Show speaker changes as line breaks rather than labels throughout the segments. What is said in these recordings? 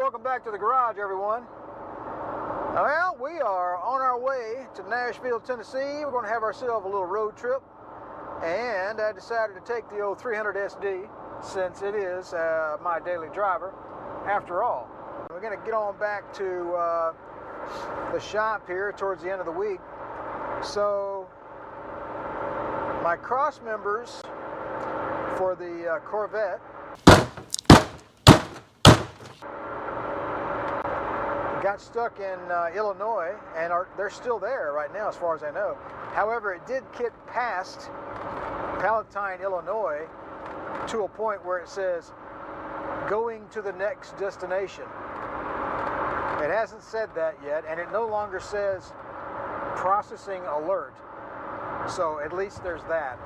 welcome back to the garage, everyone. Well, we are on our way to Nashville, Tennessee. We're going to have ourselves a little road trip, and I decided to take the old 300 SD since it is my daily driver after all. We're going to get on back to the shop here towards the end of the week. So my cross members for the Corvette got stuck in Illinois, and they're still there right now as far as I know. However, it did get past Palatine, Illinois to a point where it says going to the next destination. It hasn't said that yet, and it no longer says processing alert. So at least there's that.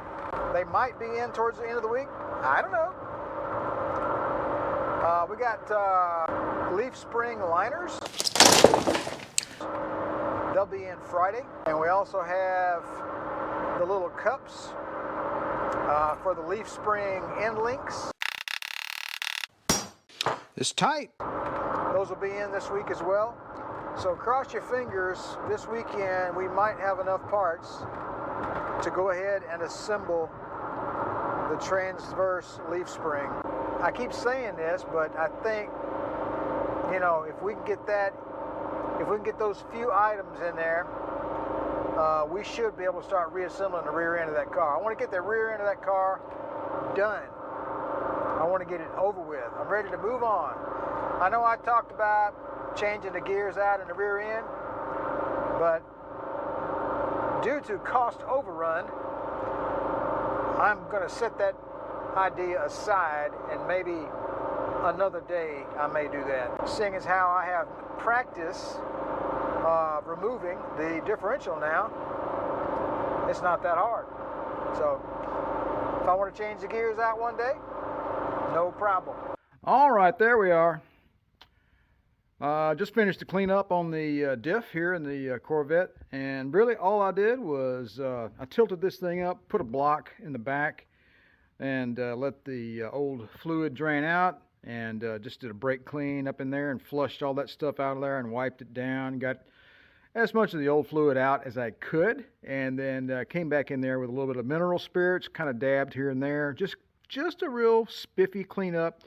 They might be in towards the end of the week. I don't know. We got leaf spring liners. They'll be in Friday. And we also have the little cups for the leaf spring end links. It's tight. Those will be in this week as well. So cross your fingers, this weekend we might have enough parts to go ahead and assemble the transverse leaf spring. I keep saying this, but I think, you know, if we can get that, if we can get those few items in there, we should be able to start reassembling the rear end of that car. I want to get the rear end of that car done. I want to get it over with. I'm ready to move on. I know I talked about changing the gears out in the rear end, but due to cost overrun, I'm going to set that idea aside, and maybe another day I may do that. Seeing as how I have practice removing the differential now, it's not that hard. So if I want to change the gears out one day, no problem. All right, there we are. Just finished the cleanup on the diff here in the Corvette, and really all I did was I tilted this thing up, put a block in the back, and let the old fluid drain out, and just did a brake clean up in there and flushed all that stuff out of there and wiped it down. Got as much of the old fluid out as I could, and then came back in there with a little bit of mineral spirits, kind of dabbed here and there. Just a real spiffy cleanup.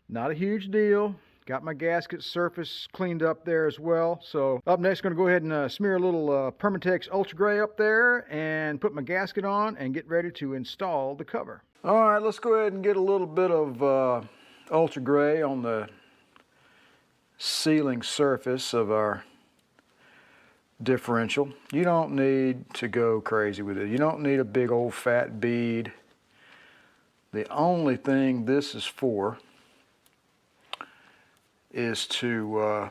Not a huge deal. Got my gasket surface cleaned up there as well. So up next, going to go ahead and smear a little Permatex Ultra Gray up there and put my gasket on and get ready to install the cover. All right, let's go ahead and get a little bit of Ultra Gray on the sealing surface of our differential. You don't need to go crazy with it. You don't need a big old fat bead. The only thing this is for is to,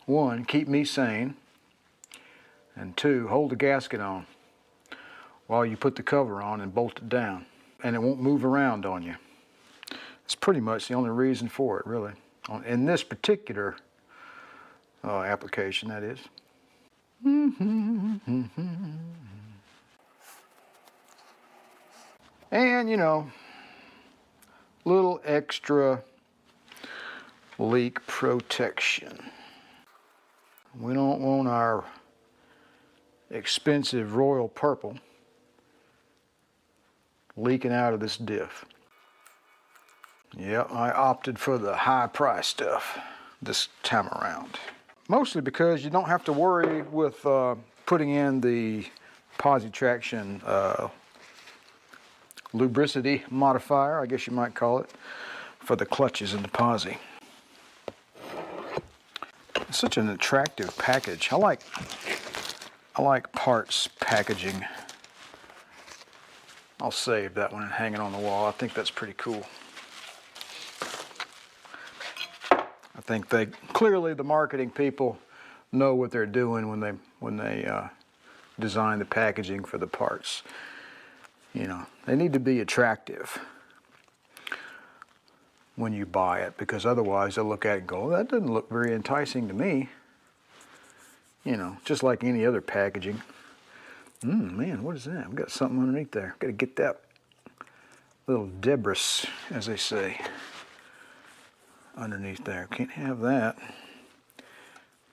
one, keep me sane, and two, hold the gasket on while you put the cover on and bolt it down, and it won't move around on you. It's pretty much the only reason for it, really. In this particular application, that is. And, you know, little extra leak protection. We don't want our expensive royal purple leaking out of this diff. Yep, I opted for the high price stuff this time around. Mostly because you don't have to worry with putting in the Posi-Traction lubricity modifier, I guess you might call it, for the clutches in the Posi. It's such an attractive package. I like parts packaging. I'll save that one and hang it on the wall. I think that's pretty cool. I think clearly the marketing people know what they're doing when they design the packaging for the parts. You know, they need to be attractive when you buy it, because otherwise they'll look at it and go, that doesn't look very enticing to me. You know, just like any other packaging. Man, what is that? We've got something underneath there. Got to get that little debris, as they say, underneath there. Can't have that.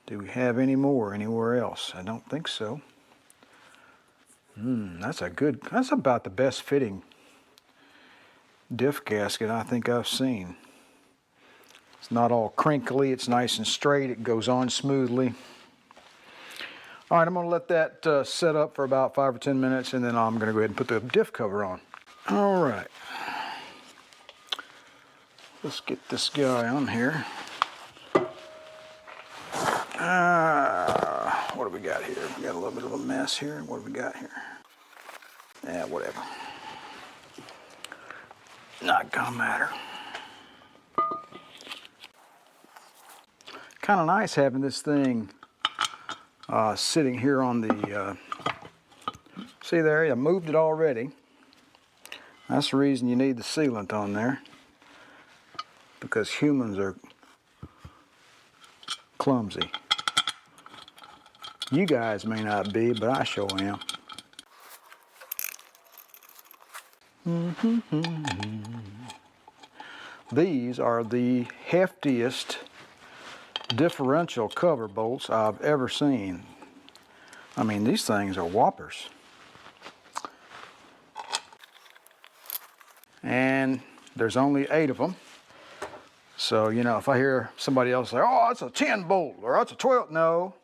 Do we have any more anywhere else? I don't think so. That's about the best fitting diff gasket I think I've seen. It's not all crinkly, it's nice and straight, it goes on smoothly. All right, I'm going to let that set up for about 5 or 10 minutes, and then I'm going to go ahead and put the diff cover on. All right. Let's get this guy on here. What do we got here? We got a little bit of a mess here. What do we got here? Yeah, whatever. Not gonna matter. Kind of nice having this thing sitting here on the, see there, I moved it already. That's the reason you need the sealant on there, because humans are clumsy. You guys may not be, but I sure am. These are the heftiest differential cover bolts I've ever seen. I mean, these things are whoppers. And there's only 8 of them. So, you know, if I hear somebody else say, oh, it's a 10 bolt, or it's a 12, no.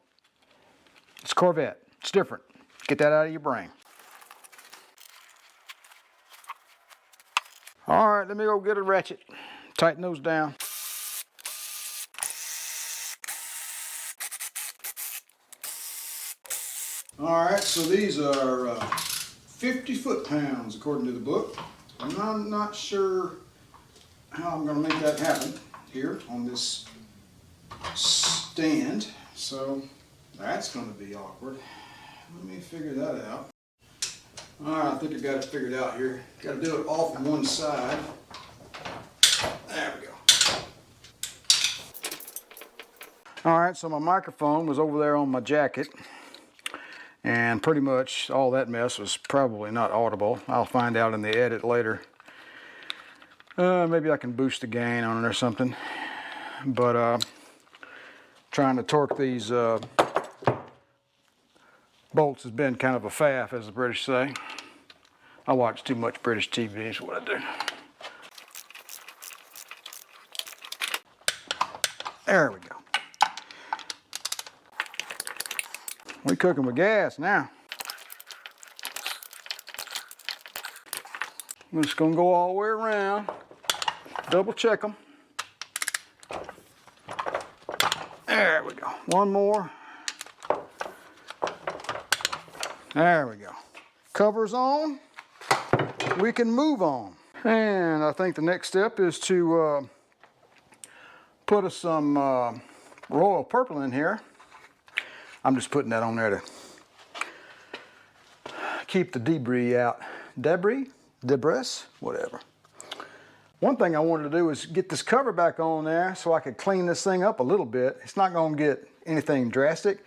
It's Corvette. It's different. Get that out of your brain. All right, let me go get a ratchet. Tighten those down. All right, so these are 50 foot-pounds according to the book. And I'm not sure how I'm going to make that happen here on this stand. So that's going to be awkward. Let me figure that out. All right, I think I got it figured out here. Got to do it all from one side. There we go. All right, so my microphone was over there on my jacket, and pretty much all that mess was probably not audible. I'll find out in the edit later. Maybe I can boost the gain on it or something. But trying to torque these bolts has been kind of a faff, as the British say. I watch too much British TV is what I do. There we go. We're cooking with gas now. I'm just gonna go all the way around, double check them. There we go. One more. There we go. Cover's on. We can move on. And I think the next step is to put some royal purple in here. I'm just putting that on there to keep the debris out. Debris, whatever. One thing I wanted to do is get this cover back on there so I could clean this thing up a little bit. It's not going to get anything drastic.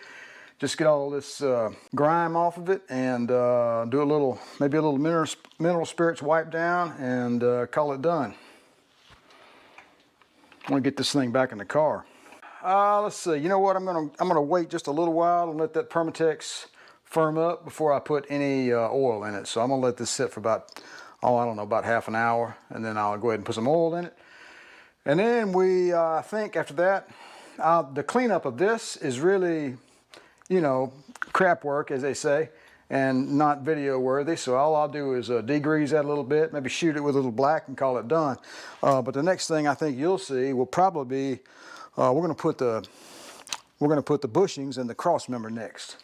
Just get all this grime off of it and do a little, maybe a little mineral spirits wipe down and call it done. I want to get this thing back in the car. Let's see. You know what? I'm gonna wait just a little while and let that Permatex firm up before I put any oil in it. So I'm gonna let this sit for about, oh, I don't know, about half an hour, and then I'll go ahead and put some oil in it. And then we, I think after that, the cleanup of this is really, you know, crap work, as they say, and not video worthy. So all I'll do is degrease that a little bit, maybe shoot it with a little black and call it done. But the next thing I think you'll see will probably be, we're gonna put the bushings in the cross member next.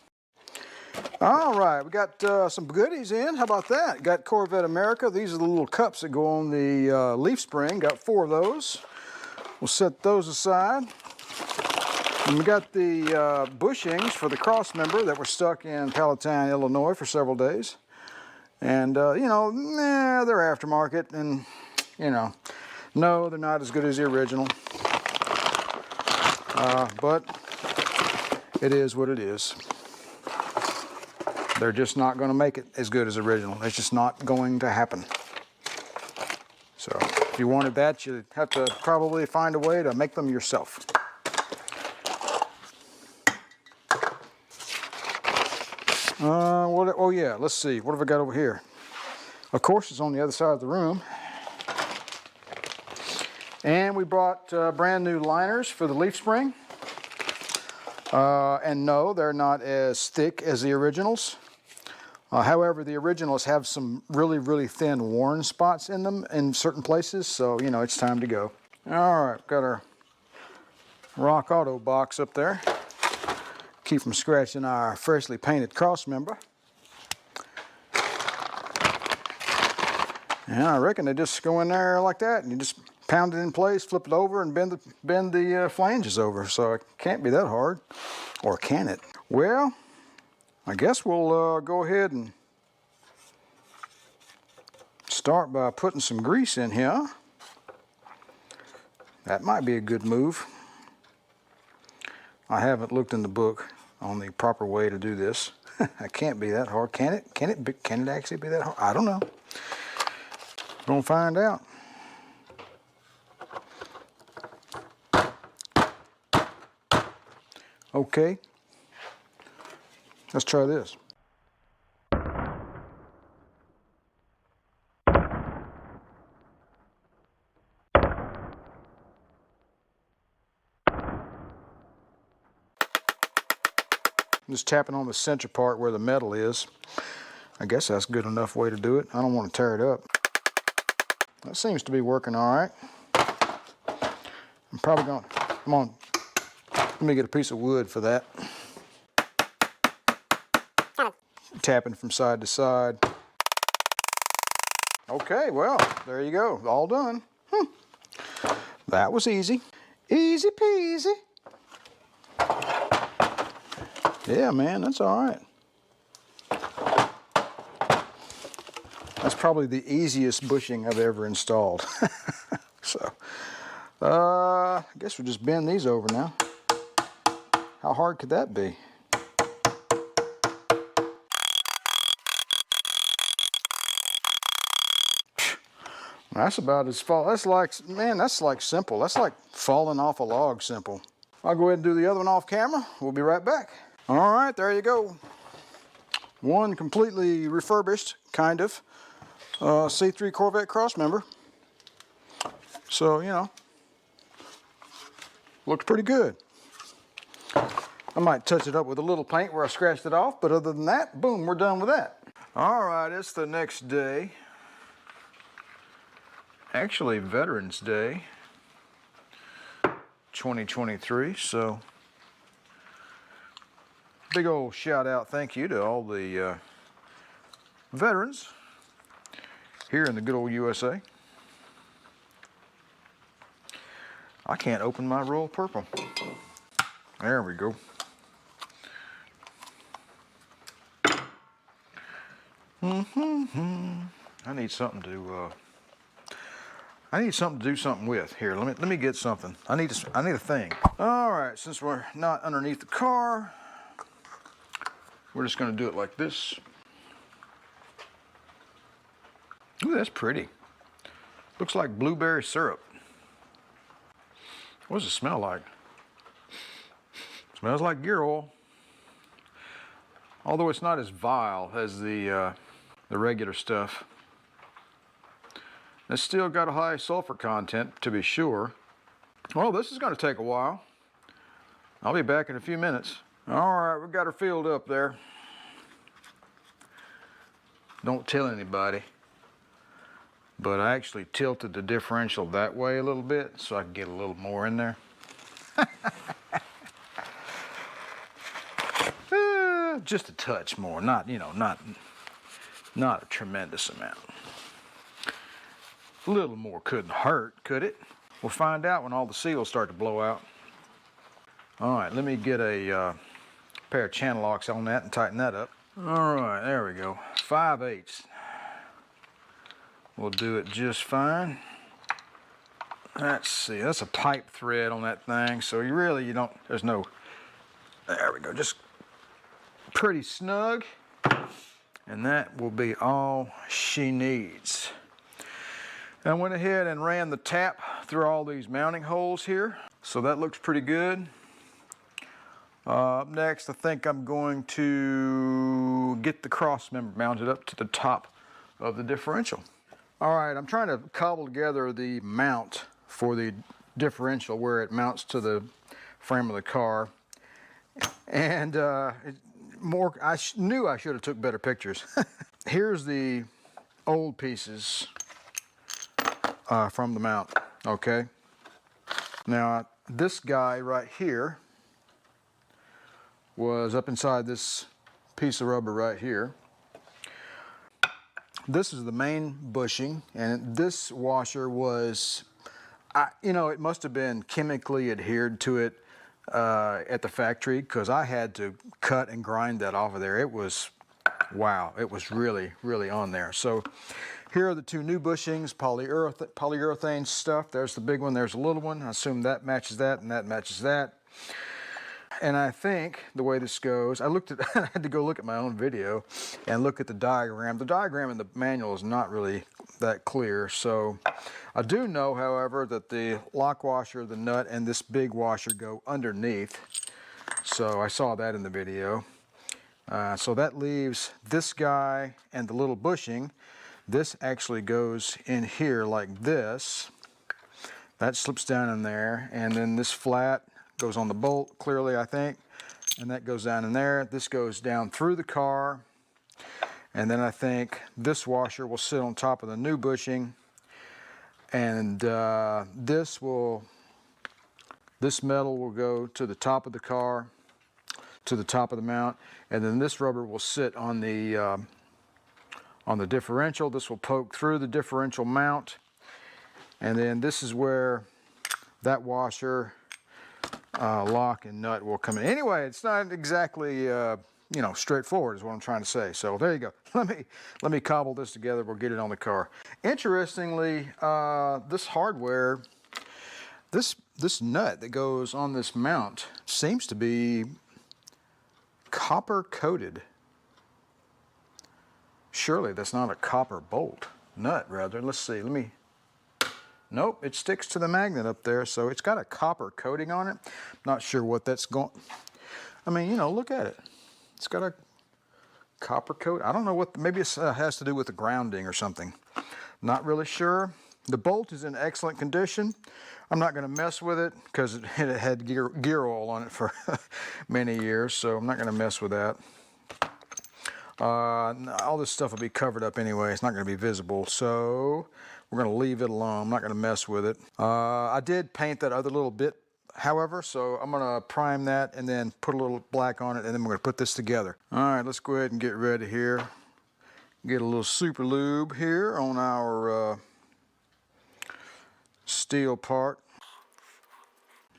All right, we got some goodies in. How about that? Got Corvette America. These are the little cups that go on the leaf spring. Got 4 of those. We'll set those aside. And we got the bushings for the cross member that were stuck in Palatine, Illinois for several days. And, you know, they're aftermarket, and, you know, no, they're not as good as the original. But it is what it is. They're just not going to make it as good as original. It's just not going to happen. So If you wanted that, you'd have to probably find a way to make them yourself. Oh yeah, let's see, what have I got over here? Of course, it's on the other side of the room. And we brought brand new liners for the leaf spring. And no, they're not as thick as the originals. However, the originals have some really, really thin worn spots in them in certain places, so, you know, it's time to go. All right, got our Rock Auto box up there. Keep from scratching our freshly painted cross member. And I reckon they just go in there like that, and you just pound it in place, flip it over, and bend the flanges over. So it can't be that hard, or can it? Well, I guess we'll go ahead and start by putting some grease in here. That might be a good move. I haven't looked in the book on the proper way to do this. It can't be that hard, can it? Can it actually be that hard? I don't know. Gonna find out. Okay, let's try this. I'm just tapping on the center part where the metal is. I guess that's a good enough way to do it. I don't want to tear it up. That seems to be working all right. I'm probably going, come on, let me get a piece of wood for that. Tapping from side to side. Okay, well, there you go, all done. That was easy. Easy peasy. Yeah, man, that's all right. That's probably the easiest bushing I've ever installed. So, I guess we'll just bend these over now. How hard could that be? That's about as far, that's like, man, that's like simple. That's like falling off a log simple. I'll go ahead and do the other one off camera. We'll be right back. All right, there you go. One completely refurbished, kind of, C3 Corvette crossmember. So, you know, looks pretty good. I might touch it up with a little paint where I scratched it off, but other than that, boom, we're done with that. All right, it's the next day. Actually, Veterans Day, 2023, so big old shout out, thank you to all the veterans here in the good old USA. I can't open my royal purple. There we go. I need something to do something with. Here, let me get something. I need a thing. All right, since we're not underneath the car, we're just going to do it like this. Ooh, that's pretty. Looks like blueberry syrup. What does it smell like? Smells like gear oil. Although it's not as vile as the regular stuff. It's still got a high sulfur content, to be sure. Well, this is going to take a while. I'll be back in a few minutes. All right, we've got her filled up there. Don't tell anybody. But I actually tilted the differential that way a little bit so I can get a little more in there. Just a touch more, not, you know, not a tremendous amount. A little more couldn't hurt, could it? We'll find out when all the seals start to blow out. All right, let me get a pair of channel locks on that and tighten that up. All right, there we go. 5/8. We'll do it just fine. Let's see, that's a pipe thread on that thing, so you don't, there's no, there we go, just pretty snug. And that will be all she needs. I went ahead and ran the tap through all these mounting holes here. So that looks pretty good. Up next, I think I'm going to get the cross member mounted up to the top of the differential. All right, I'm trying to cobble together the mount for the differential where it mounts to the frame of the car. And I knew I should have took better pictures. Here's the old pieces from the mount, okay? Now, this guy right here was up inside this piece of rubber right here. This is the main bushing, and this washer was, you know, it must have been chemically adhered to it at the factory, because I had to cut and grind that off of there. It was, wow, it was really, really on there. So here are the two new bushings, polyurethane stuff. There's the big one, there's a little one. I assume that matches that and that matches that. And I think the way this goes, I had to go look at my own video and look at the diagram. The diagram in the manual is not really that clear. So I do know, however, that the lock washer, the nut, and this big washer go underneath. So I saw that in the video. So that leaves this guy and the little bushing. This actually goes in here like this. That slips down in there, and then this flat goes on the bolt clearly, I think, and that goes down in there. This goes down through the car, and then I think this washer will sit on top of the new bushing, and this metal will go to the top of the car, to the top of the mount, and then this rubber will sit on the differential. This will poke through the differential mount, and then this is where that washer, lock and nut will come in. Anyway, it's not exactly you know, straightforward is what I'm trying to say. So there you go. Let me cobble this together. We'll get it on the car. Interestingly, this hardware, this nut that goes on this mount seems to be copper coated. Surely that's not a copper bolt nut, rather. Let's see. Nope, it sticks to the magnet up there, so it's got a copper coating on it. Not sure what that's going. I mean, you know, look at it. It's got a copper coat. I don't know what. Maybe it has to do with the grounding or something. Not really sure. The bolt is in excellent condition. I'm not going to mess with it because it had gear oil on it for many years, so I'm not going to mess with that. All this stuff will be covered up anyway. It's not going to be visible, so we're going to leave it alone. I'm not going to mess with it. I did paint that other little bit, however, so I'm going to prime that and then put a little black on it, and then we're going to put this together. All right, let's go ahead and get ready here. Get a little super lube here on our steel part.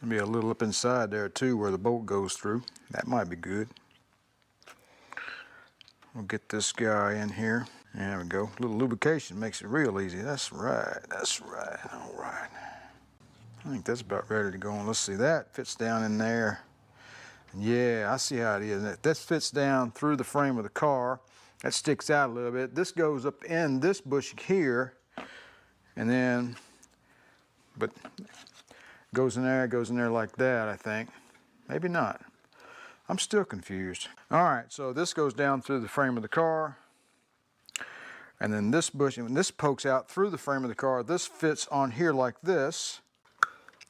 Maybe a little up inside there too where the bolt goes through. That might be good. We'll get this guy in here. There we go. A little lubrication makes it real easy. That's right. That's right. All right. I think that's about ready to go on. Let's see. That fits down in there. Yeah, I see how it is. That fits down through the frame of the car. That sticks out a little bit. This goes up in this bushing here, and then, but goes in there like that, I think. Maybe not. I'm still confused. All right, so this goes down through the frame of the car, and then this bushing, when this pokes out through the frame of the car, this fits on here like this.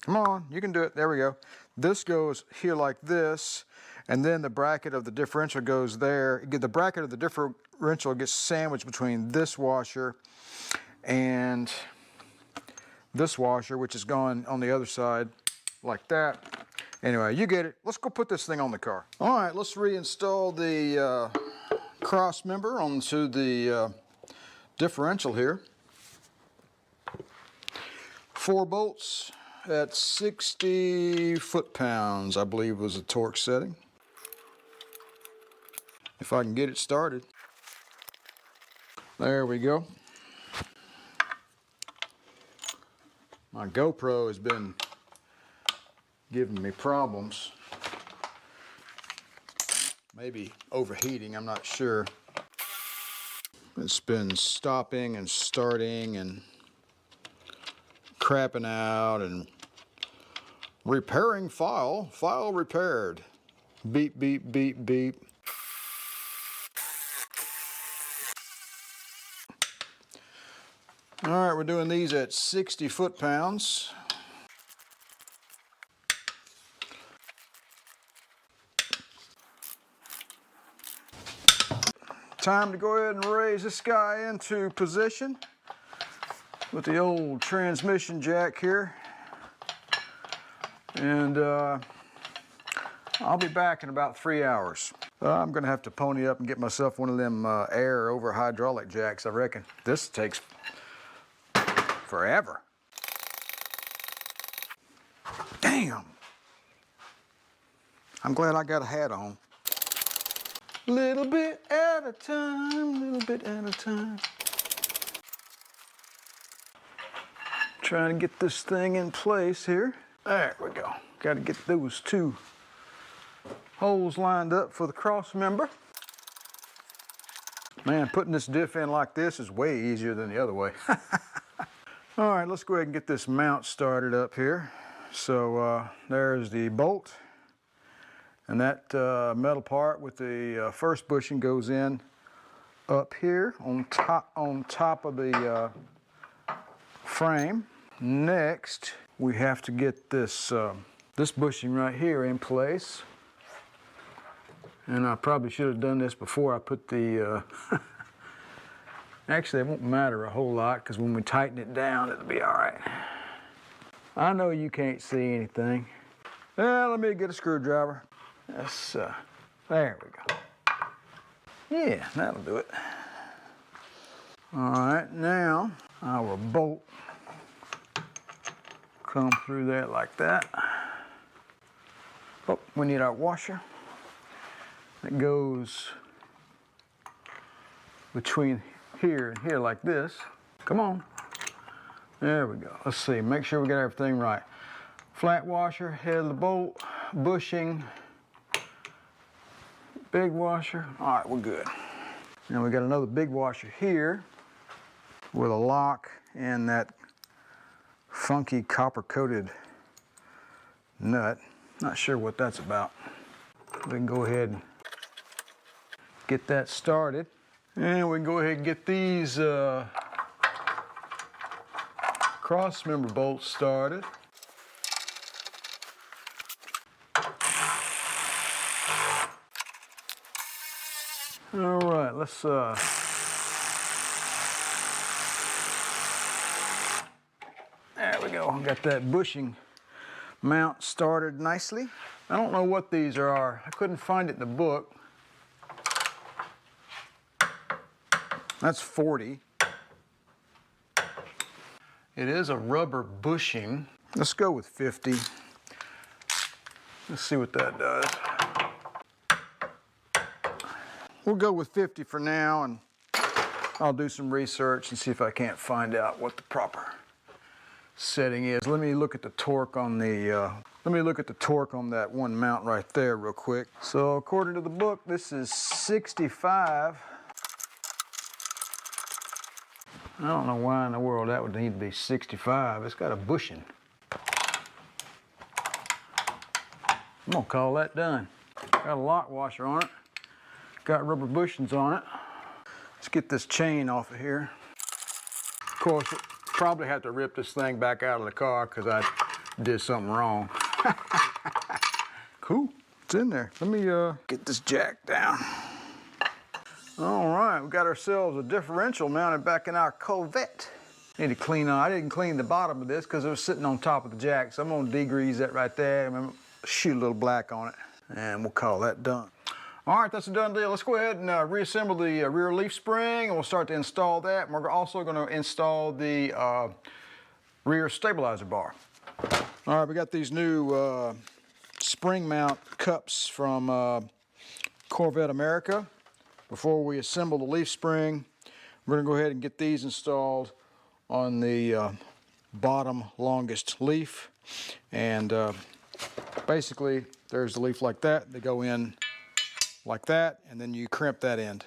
Come on, you can do it. There we go. This goes here like this, and then the bracket of the differential goes there. The bracket of the differential gets sandwiched between this washer and this washer, which is gone on the other side like that. Anyway, you get it. Let's go put this thing on the car. All right, let's reinstall the cross member onto the differential here. 4 bolts at 60 foot-pounds, I believe was the torque setting. If I can get it started. There we go. My GoPro has been giving me problems. Maybe overheating, I'm not sure. It's been stopping and starting, and crapping out and repairing file repaired. Beep, beep, beep, beep. All right, we're doing these at 60 foot-pounds. Time to go ahead and raise this guy into position with the old transmission jack here. And I'll be back in about 3 hours. I'm gonna have to pony up and get myself one of them air over hydraulic jacks, I reckon. This takes forever. Damn. I'm glad I got a hat on. Little bit at a time, little bit at a time. Trying to get this thing in place here. There we go. Got to get those two holes lined up for the cross member. Man, putting this diff in like this is way easier than the other way. All right, let's go ahead and get this mount started up here. So there's the bolt. And that metal part with the first bushing goes in up here on top of the frame. Next, we have to get this this bushing right here in place. And I probably should have done this before I put the. Actually, it won't matter a whole lot because when we tighten it down, it'll be all right. I know you can't see anything. Well, let me get a screwdriver. That's, there we go. Yeah, that'll do it. All right, now our bolt come through there like that. Oh, we need our washer. It goes between here and here like this. Come on. There we go. Let's see, make sure we get everything right. Flat washer, head of the bolt, bushing, big washer. All right, we're good. Now we got another big washer here with a lock and that funky copper-coated nut. Not sure what that's about. We can go ahead and get that started. And we can go ahead and get these cross member bolts started. All right, let's there we go. Got that bushing mount started nicely. I don't know what these are. I couldn't find it in the book. That's 40. It is a rubber bushing. Let's go with 50. Let's see what that does. We'll go with 50 for now, and I'll do some research and see if I can't find out what the proper setting is. Let me look at the torque on the that one mount right there real quick. So according to the book, this is 65. I don't know why in the world that would need to be 65. It's got a bushing. I'm gonna call that done. Got a lock washer on it. Got rubber bushings on it. Let's get this chain off of here. Of course, probably have to rip this thing back out of the car because I did something wrong. Cool, it's in there. Let me get this jack down. All right, we got ourselves a differential mounted back in our Corvette. Need to clean on. I didn't clean the bottom of this because it was sitting on top of the jack, so I'm gonna degrease that right there. I'm gonna shoot a little black on it, and we'll call that done. All right, that's a done deal. Let's go ahead and reassemble the rear leaf spring, and we'll start to install that. And we're also going to install the rear stabilizer bar. All right, we got these new spring mount cups from Corvette America. Before we assemble the leaf spring, we're going to go ahead and get these installed on the bottom longest leaf. And basically, there's the leaf like that. They go in like that, and then you crimp that end.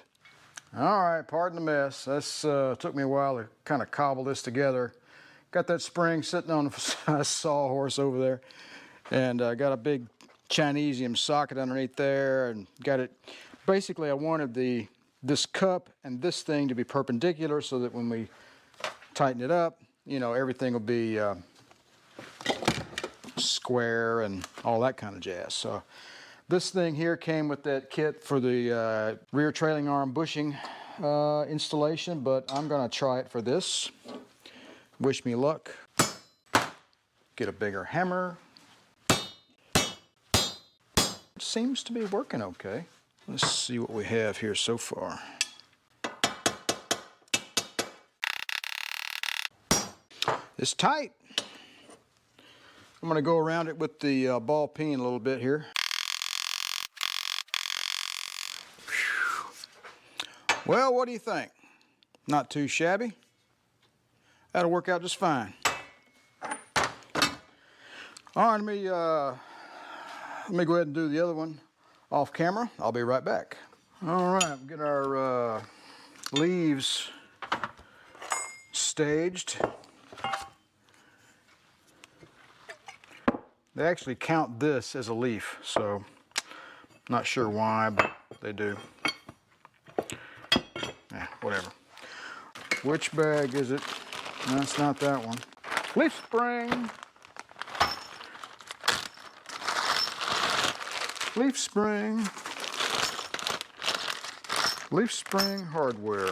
All right, pardon the mess. This took me a while to kind of cobble this together got that spring sitting on a sawhorse over there, and got a big Chinesium socket underneath there, and got it. Basically, I wanted this cup and this thing to be perpendicular so that when we tighten it up, you know, everything will be square and all that kind of jazz. So this thing here came with that kit for the rear trailing arm bushing installation, but I'm gonna try it for this. Wish me luck. Get a bigger hammer. Seems to be working okay. Let's see what we have here so far. It's tight. I'm going to go around it with the ball peen a little bit here. Well, what do you think? Not too shabby. That'll work out just fine. All right, let me go ahead and do the other one off camera. I'll be right back. All right, get our leaves staged. They actually count this as a leaf, so not sure why, but they do. Whatever. Which bag is it? No, it's not that one. Leaf spring. Leaf spring. Leaf spring hardware.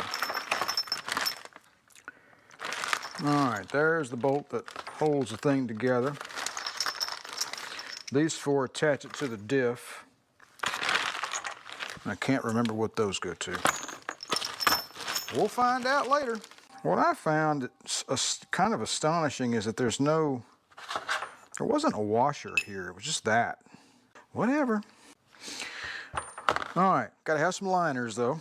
All right, there's the bolt that holds the thing together. These four attach it to the diff. I can't remember what those go to. We'll find out later. What I found kind of astonishing is that there wasn't a washer here. It was just that. Whatever. All right, gotta have some liners though.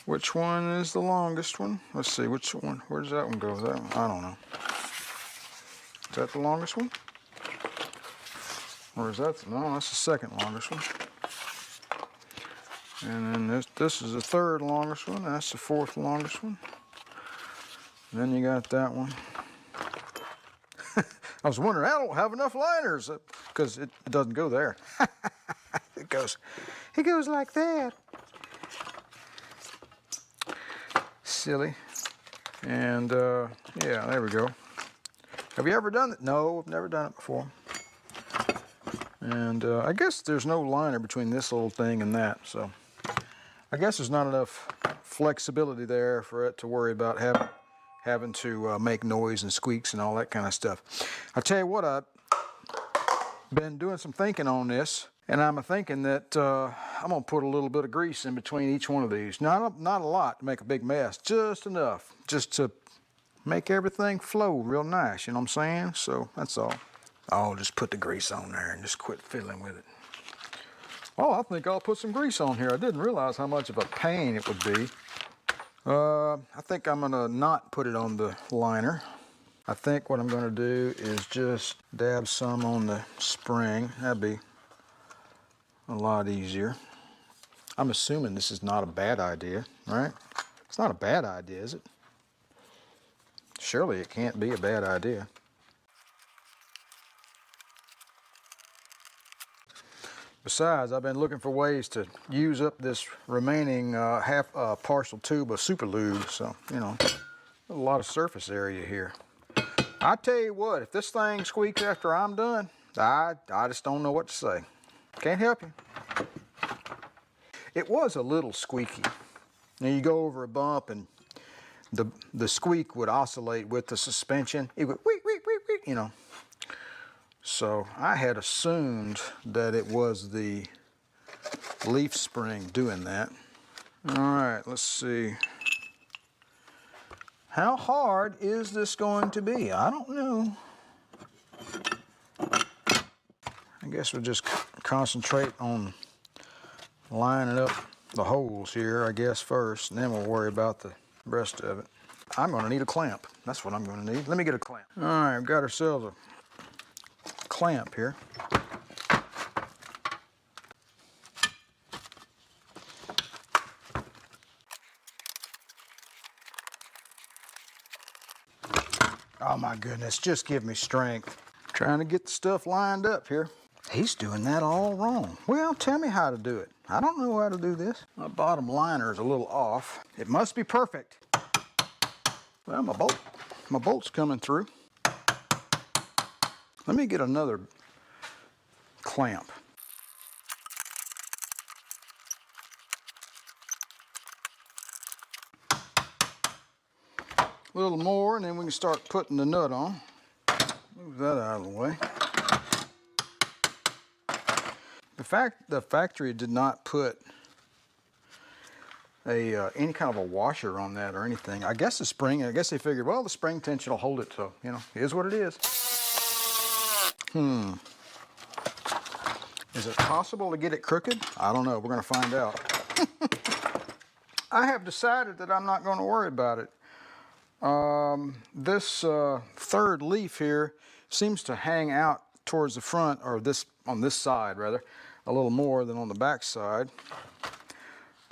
Which one is the longest one? Let's see, which one? Where does that one go? That one? I don't know. Is that the longest one? Or is that, no, that's the second longest one. And then this is the third longest one, and that's the fourth longest one. And then you got that one. I was wondering, I don't have enough liners, because it doesn't go there. It goes like that. Silly. And yeah, there we go. Have you ever done it? No, I've never done it before. And I guess there's no liner between this little thing and that, so I guess there's not enough flexibility there for it to worry about having to make noise and squeaks and all that kind of stuff. I'll tell you what, I've been doing some thinking on this, and I'm thinking that I'm going to put a little bit of grease in between each one of these. Not a lot to make a big mess, just enough, just to make everything flow real nice, you know what I'm saying? So that's all. I'll just put the grease on there and just quit fiddling with it. Oh, I think I'll put some grease on here. I didn't realize how much of a pain it would be. I think I'm gonna not put it on the liner. I think what I'm gonna do is just dab some on the spring. That'd be a lot easier. I'm assuming this is not a bad idea, right? It's not a bad idea, is it? Surely it can't be a bad idea. Besides, I've been looking for ways to use up this remaining partial tube of super lube, so, you know, a lot of surface area here. I tell you what, if this thing squeaks after I'm done, I just don't know what to say. Can't help you. It was a little squeaky. Now you go over a bump and the squeak would oscillate with the suspension. It would week, you know. So I had assumed that it was the leaf spring doing that. All right, let's see. How hard is this going to be? I don't know. I guess we'll just concentrate on lining up the holes here, I guess, first, and then we'll worry about the rest of it. I'm gonna need a clamp. That's what I'm gonna need. Let me get a clamp. All right, we've got ourselves a clamp here. Oh my goodness, just give me strength. Trying to get the stuff lined up here. He's doing that all wrong. Well, tell me how to do it. I don't know how to do this. My bottom liner is a little off. It must be perfect. Well, my bolt's coming through. Let me get another clamp. A little more, and then we can start putting the nut on. Move that out of the way. The factory did not put any kind of a washer on that or anything. I guess the spring, I guess they figured, well, the spring tension will hold it, so, you know, it is what it is. Is it possible to get it crooked? I don't know. We're going to find out. I have decided that I'm not going to worry about it. This third leaf here seems to hang out towards the front, or on this side rather, a little more than on the back side.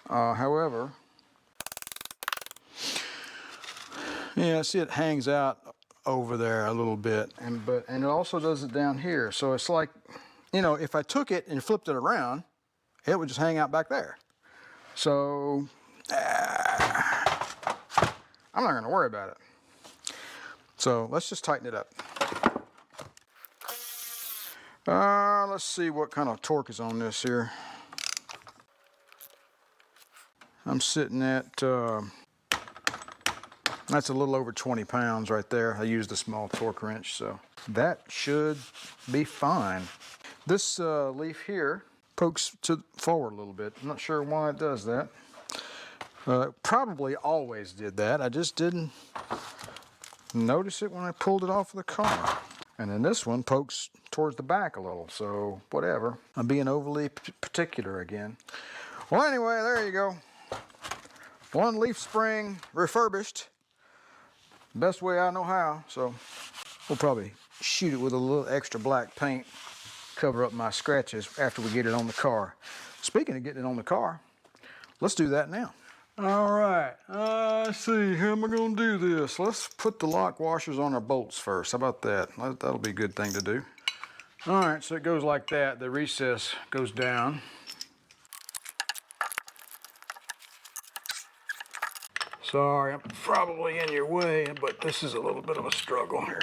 However, yeah, see, it hangs out over there a little bit, and it also does it down here. So it's like, you know, if I took it and flipped it around, it would just hang out back there. So I'm not going to worry about it. So let's just tighten it up. Let's see what kind of torque is on this here. I'm sitting at, that's a little over 20 pounds right there. I used a small torque wrench, so that should be fine. This leaf here pokes forward a little bit. I'm not sure why it does that. Probably always did that. I just didn't notice it when I pulled it off of the car. And then this one pokes towards the back a little, so whatever. I'm being overly particular again. Well, anyway, there you go. One leaf spring refurbished. Best way I know how, so we'll probably shoot it with a little extra black paint, cover up my scratches after we get it on the car. Speaking of getting it on the car, let's do that now. All right, let's see, how am I gonna do this? Let's put the lock washers on our bolts first. How about that? That'll be a good thing to do. All right, so it goes like that. The recess goes down. Sorry, I'm probably in your way, but this is a little bit of a struggle here.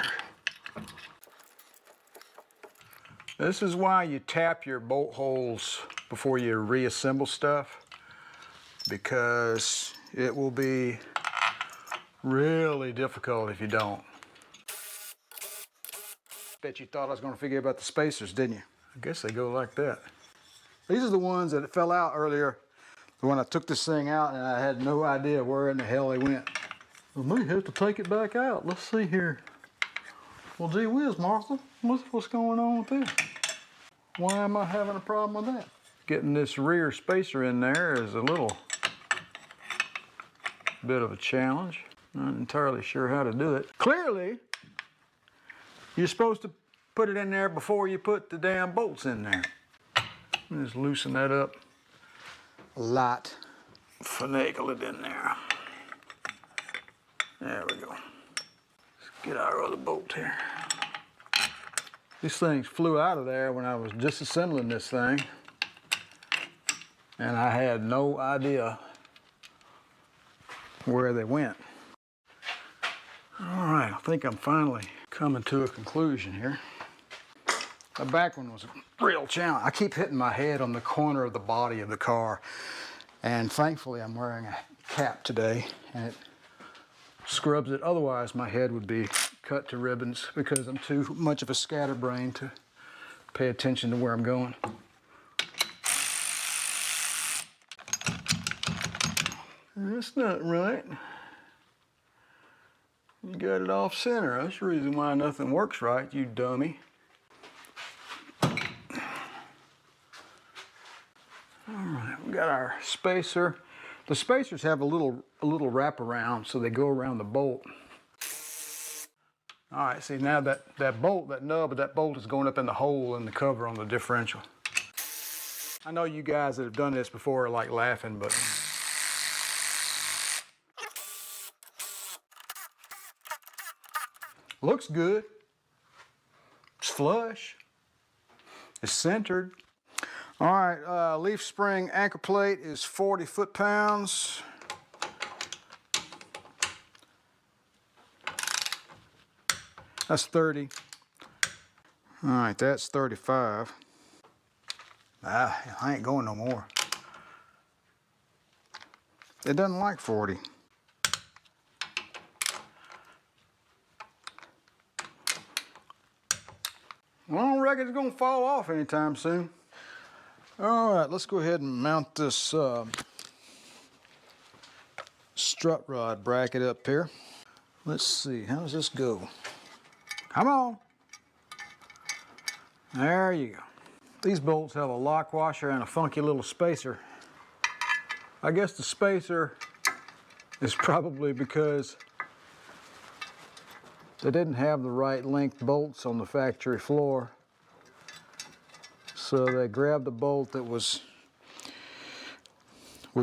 This is why you tap your bolt holes before you reassemble stuff, because it will be really difficult if you don't. Bet you thought I was going to figure out the spacers, didn't you? I guess they go like that. These are the ones that fell out earlier when I took this thing out and I had no idea where in the hell they went. We may have to take it back out. Let's see here. Well, gee whiz, Martha, what's going on with that? Why am I having a problem with that? Getting this rear spacer in there is a little bit of a challenge. Not entirely sure how to do it. Clearly, you're supposed to put it in there before you put the damn bolts in there. Just loosen that up a lot. Finagle it in there. There we go. Let's get our other bolt here. These things flew out of there when I was disassembling this thing, and I had no idea where they went. All right, I think I'm finally coming to a conclusion here. The back one was a real challenge. I keep hitting my head on the corner of the body of the car, and thankfully I'm wearing a cap today, and it scrubs it. Otherwise my head would be cut to ribbons because I'm too much of a scatterbrain to pay attention to where I'm going. That's not right. You got it off center. That's the reason why nothing works right, you dummy. All right, we got our spacer. The spacers have a little wraparound, so they go around the bolt. All right, see now that bolt, that nub of that bolt is going up in the hole in the cover on the differential. I know you guys that have done this before are like laughing, but Looks good. It's flush. It's centered. All right, leaf spring anchor plate is 40 foot-pounds. That's 30. All right, that's 35. I ain't going no more. It doesn't like 40. Well, I don't reckon it's gonna fall off anytime soon. All right, let's go ahead and mount this strut rod bracket up here. Let's see, how does this go? Come on. There you go. These bolts have a lock washer and a funky little spacer. I guess the spacer is probably because they didn't have the right length bolts on the factory floor. So they grabbed the bolt that would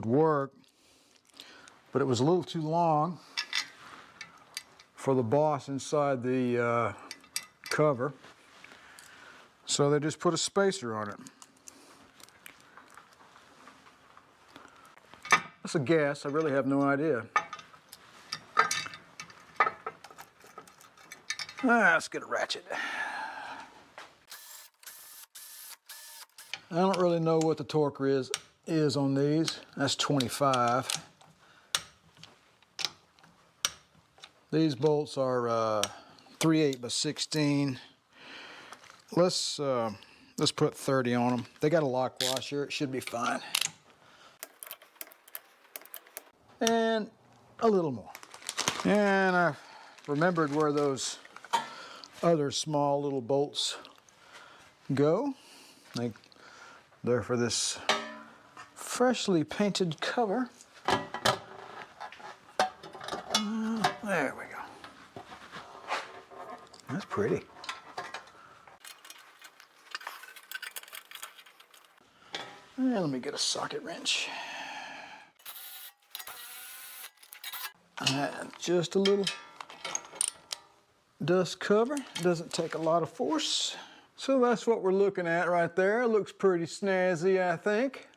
work, but it was a little too long for the boss inside the cover. So they just put a spacer on it. That's a guess, I really have no idea. Let's get a ratchet. I don't really know what the torque is on these. That's 25. These bolts are 3/8 by 16. Let's put 30 on them. They got a lock washer, it should be fine. And a little more. And I remembered where those other small little bolts go. They're for this freshly painted cover. There we go. That's pretty. And let me get a socket wrench. And just a little dust cover. Doesn't take a lot of force. So that's what we're looking at right there. It looks pretty snazzy, I think.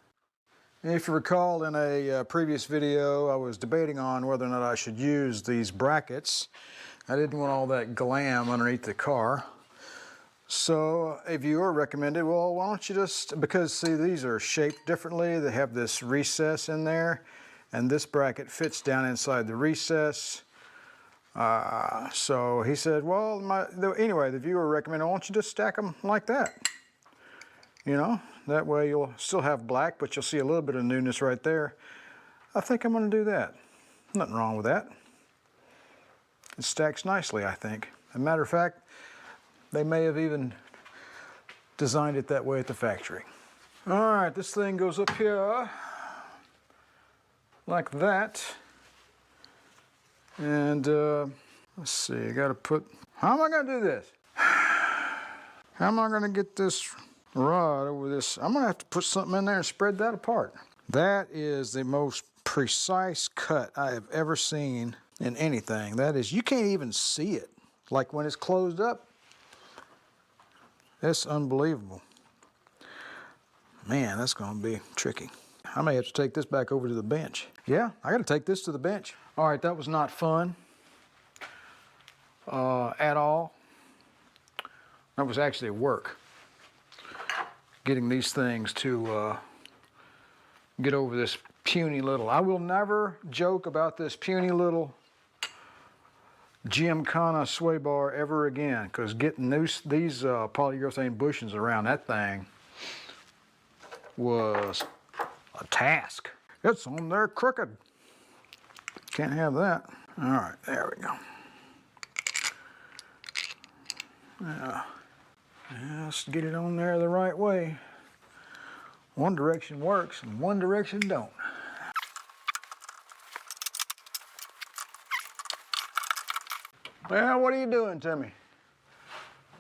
And if you recall, in a previous video, I was debating on whether or not I should use these brackets. I didn't want all that glam underneath the car. So a viewer recommended, well, why don't you just, because see, these are shaped differently. They have this recess in there, and this bracket fits down inside the recess. So he said, well, anyway, the viewer recommended, why don't you just stack them like that? You know, that way you'll still have black, but you'll see a little bit of newness right there. I think I'm gonna do that. Nothing wrong with that. It stacks nicely, I think. As a matter of fact, they may have even designed it that way at the factory. All right, this thing goes up here like that. And let's see, I gotta put, how am I gonna do this? How am I gonna get this rod over this? I'm gonna have to put something in there and spread that apart. That is the most precise cut I have ever seen in anything. That is, you can't even see it. Like when it's closed up, that's unbelievable. Man, that's gonna be tricky. I may have to take this back over to the bench. Yeah, I gotta take this to the bench. All right, that was not fun at all. That was actually work. Getting these things to get over this puny little, I will never joke about this puny little Gymkhana sway bar ever again, because getting these polyurethane bushings around that thing was a task. It's on there crooked. Can't have that. All right, there we go. Let's get it on there the right way. One direction works and one direction don't. Well, what are you doing to me?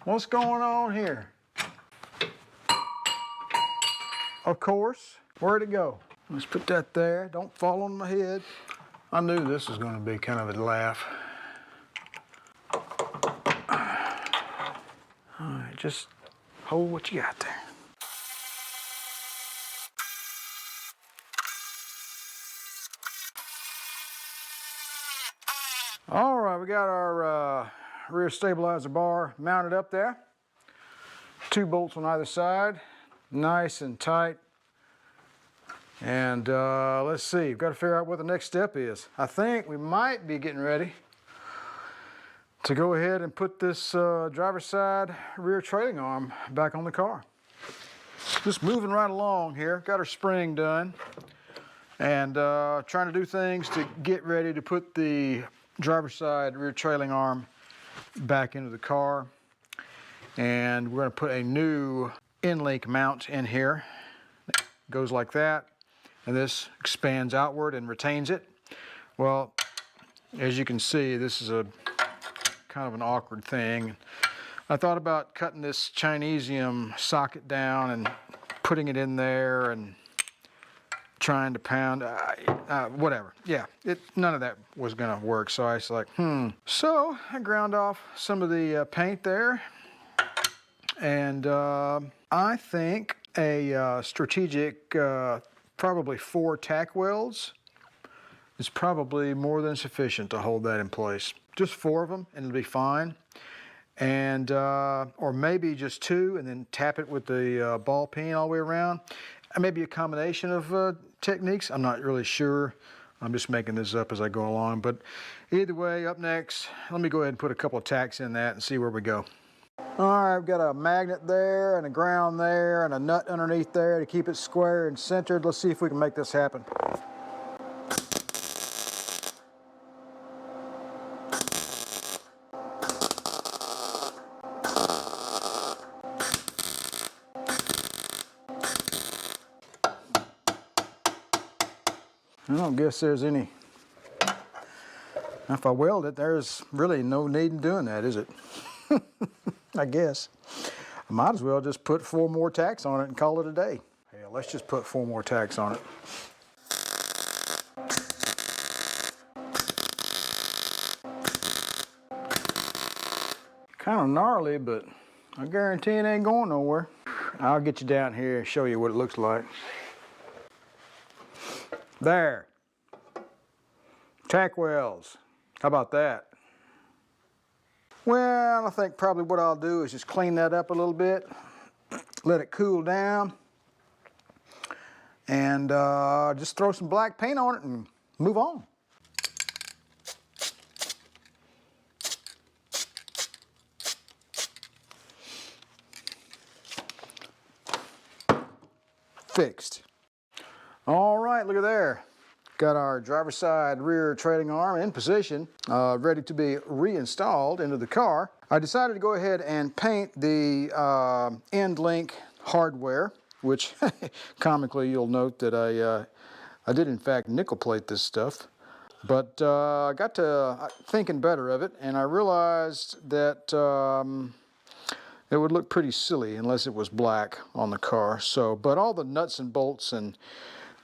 What's going on here? Of course, where'd it go? Let's put that there. Don't fall on my head. I knew this was going to be kind of a laugh. All right, just hold what you got there. All right, we got our rear stabilizer bar mounted up there. 2 bolts on either side, nice and tight. And let's see, we've got to figure out what the next step is. I think we might be getting ready to go ahead and put this driver's side rear trailing arm back on the car. Just moving right along here, got our spring done, and trying to do things to get ready to put the driver's side rear trailing arm back into the car. And we're going to put a new in-link mount in here. It goes like that, and this expands outward and retains it. Well, as you can see, this is a kind of an awkward thing. I thought about cutting this Chinesium socket down and putting it in there and trying to pound, whatever. Yeah, none of that was gonna work, so I was like, So I ground off some of the paint there, and I think a strategic, probably 4 tack welds is probably more than sufficient to hold that in place. Just 4 of them and it'll be fine. And, or maybe just 2 and then tap it with the ball peen all the way around. Maybe a combination of techniques, I'm not really sure. I'm just making this up as I go along, but either way, up next, let me go ahead and put a couple of tacks in that and see where we go. All right, I've got a magnet there and a ground there and a nut underneath there to keep it square and centered. Let's see if we can make this happen. I don't guess there's any, if I weld it, there's really no need in doing that, is it? I guess. I might as well just put 4 more tacks on it and call it a day. Yeah, let's just put 4 more tacks on it. Kind of gnarly, but I guarantee it ain't going nowhere. I'll get you down here and show you what it looks like. There. Tack welds. How about that? Well, I think probably what I'll do is just clean that up a little bit, let it cool down, and just throw some black paint on it and move on. Fixed. All right, look at there. Got our driver's side rear trailing arm in position, ready to be reinstalled into the car. I decided to go ahead and paint the end link hardware, which comically you'll note that I did in fact nickel plate this stuff. But I got to thinking better of it, and I realized that it would look pretty silly unless it was black on the car. So, but all the nuts and bolts and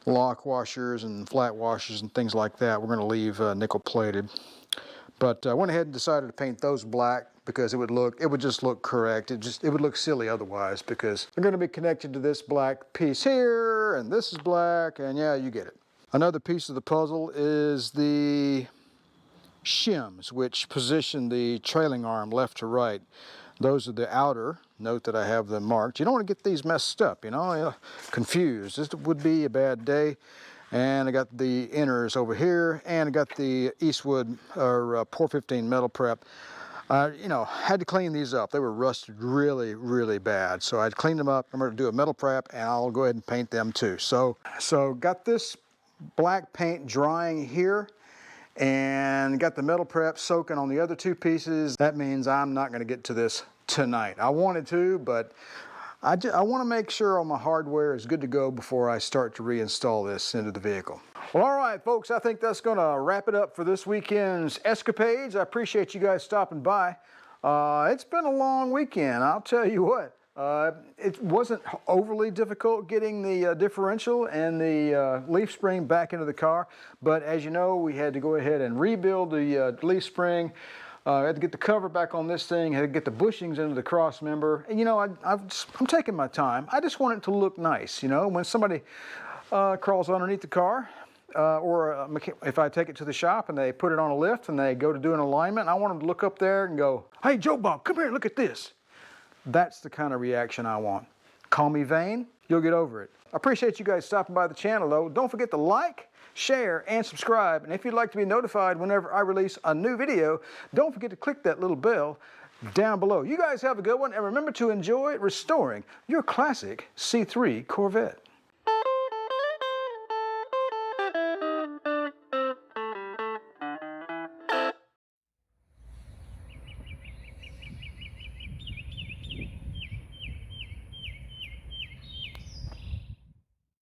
lock washers and flat washers and things like that, we're going to leave nickel plated. But I went ahead and decided to paint those black because it would just look correct. It would look silly otherwise, because they're going to be connected to this black piece here, and this is black, and yeah, you get it. Another piece of the puzzle is the shims, which position the trailing arm left to right. Those are the outer. Note that I have them marked. You don't want to get these messed up, you know, confused. This would be a bad day. And I got the inners over here, and I got the Eastwood or Pour 15 metal prep. You know, had to clean these up. They were rusted really, really bad. So I'd clean them up. I'm going to do a metal prep, and I'll go ahead and paint them too. So got this black paint drying here, and got the metal prep soaking on the other 2 pieces. That means I'm not going to get to this tonight. I wanted to, but I want to make sure all my hardware is good to go before I start to reinstall this into the vehicle. Well, all right, folks, I think that's going to wrap it up for this weekend's escapades. I appreciate you guys stopping by. It's been a long weekend, I'll tell you what. It wasn't overly difficult getting the differential and the leaf spring back into the car, but as you know, we had to go ahead and rebuild the leaf spring, I had to get the cover back on this thing, had to get the bushings into the cross member. And you know, I'm taking my time. I just want it to look nice, you know, when somebody crawls underneath the car, or if I take it to the shop and they put it on a lift and they go to do an alignment, I want them to look up there and go, "Hey, Joe Bob, come here, look at this." That's the kind of reaction I want. Call me vain, you'll get over it. I appreciate you guys stopping by the channel though. Don't forget to like, share, and subscribe. And if you'd like to be notified whenever I release a new video, don't forget to click that little bell down below. You guys have a good one, and remember to enjoy restoring your classic C3 Corvette.